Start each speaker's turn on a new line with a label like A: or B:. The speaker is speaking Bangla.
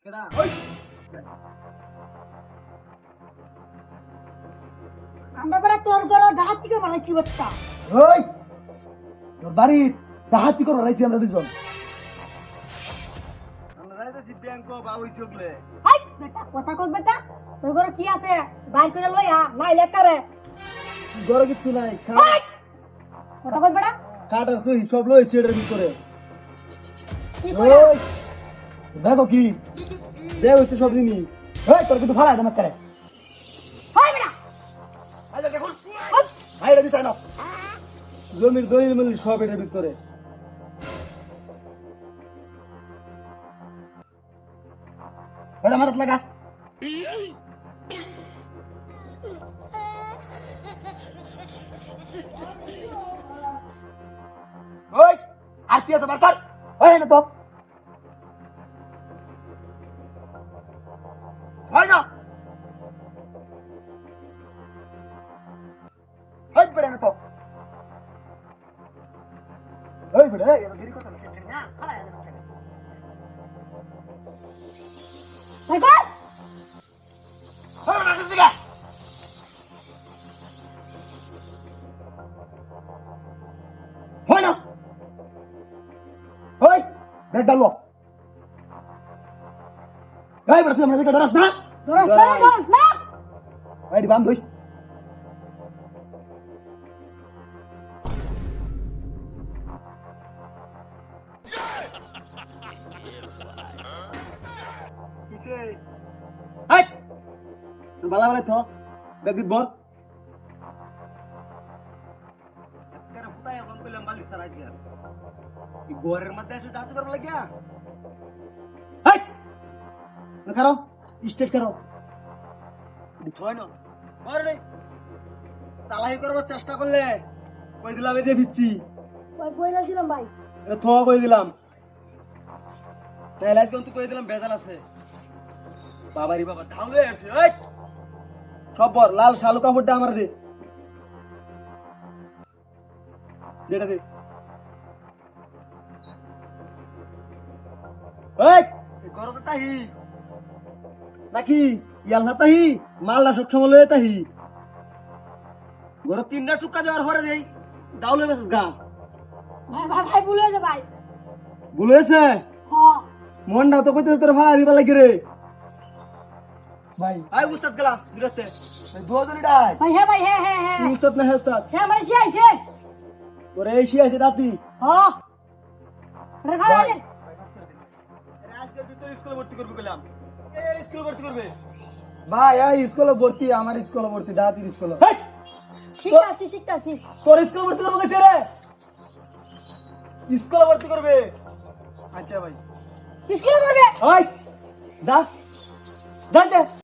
A: আমরা বড় তোর বড় ডাহাতি করে বানাইছি বাচ্চা।
B: ওই তোর বাড়ি ডাহাতি করে রাইছি আমরা দুজন। আমরা যাইতেছি ব্যাংক বা ওই চকলে।
A: হাই বেটা কথা কই বেটা, তোর ঘরে কি আছে বাইর করে লইয়া নাই লেকারে।
B: ঘরে কিছু নাই,
A: হাই কথা কই বেটা,
B: কাটা সই সব লইছি এটার ভিতরে।
A: কি কইরা
B: ওই দেখো কি দে হইছে সব জিনিস। ওই তোর কিন্তু ফালা দাম করে।
A: হাই বেটা
B: আইলো দেখুন ভাই এটা দিছাই না, জমির দলিল মিল সব এটার ভিতরে। এটা মারাত লাগা। ওই আর কি আছে বার কর। ওই না তো হয় না, হয় বেড়ে না তো। ওই বেড়ে এটা দেরি কথা না, খালা এটা
A: ভাই কর
B: হয় না দিগা। হয় না ওই বেড ডালো। এই বেড়ে তুই আমরা দিকে ডরাস না,
A: দরস না
B: এই বাম ধুই। এই তুই বালা বালা তো ব্যাগ বল। এর ফুটাই এখন কইলাম বালিশ তারাই দিয়া এই গোরের মধ্যে এসে ডাকতে করব লাগিয়া। এই না করো স্টেট করো বুঝছই না মার রে। চালাই করবার চেষ্টা করলে কই দিলাম এই যে বিচ্ছি
A: ভাই কইরা দিলাম ভাই।
B: এটা থোয়া কই দিলাম, তাইলে একদম তো কই দিলাম ভেজাল আছে। বাবারি বাবা ধাউলে আসছে। এই সবর লাল শালু কাপড়টা আমার দে, যেটা দে। এই গরতে তাহি নাকি ইয়াল না তাহি মালটা সব সময় লয়ে তাহি গর তিনটা টুকা দেওয়ার পরে দেই দাউলে গেছে গা।
A: ভাই ভাই ভাই ভুলে যা ভাই।
B: ভুলেছে
A: হ্যাঁ
B: মনটা তো কইতে তোর ভাড়া দিবা লাগি রে ভাই। আই উস্তাদ গেলা বিরতে দুজনই ডাই
A: ভাই হ্যাঁ ভাই হ্যাঁ হ্যাঁ হ্যাঁ
B: তুই উস্তাদ না হে উস্তাদ
A: হ্যাঁ ভাই সে আইছে।
B: ওরে এসি আছে দাতি।
A: হ্যাঁ রে ভাই
B: ভাই। আজকে ভিতরে স্কুলে ভর্তি করবে কইলাম। এই স্কুলে ভর্তি করবে ভাই। এই স্কুলে ভর্তি আমার স্কুলে ভর্তি দাতির স্কুলে। হেই
A: শিখতাছি
B: তোর স্কুলে ভর্তি করবে কইছে রে, স্কুলে ভর্তি করবে। আচ্ছা ভাই
A: স্কুলে করবে।
B: ওই দা দা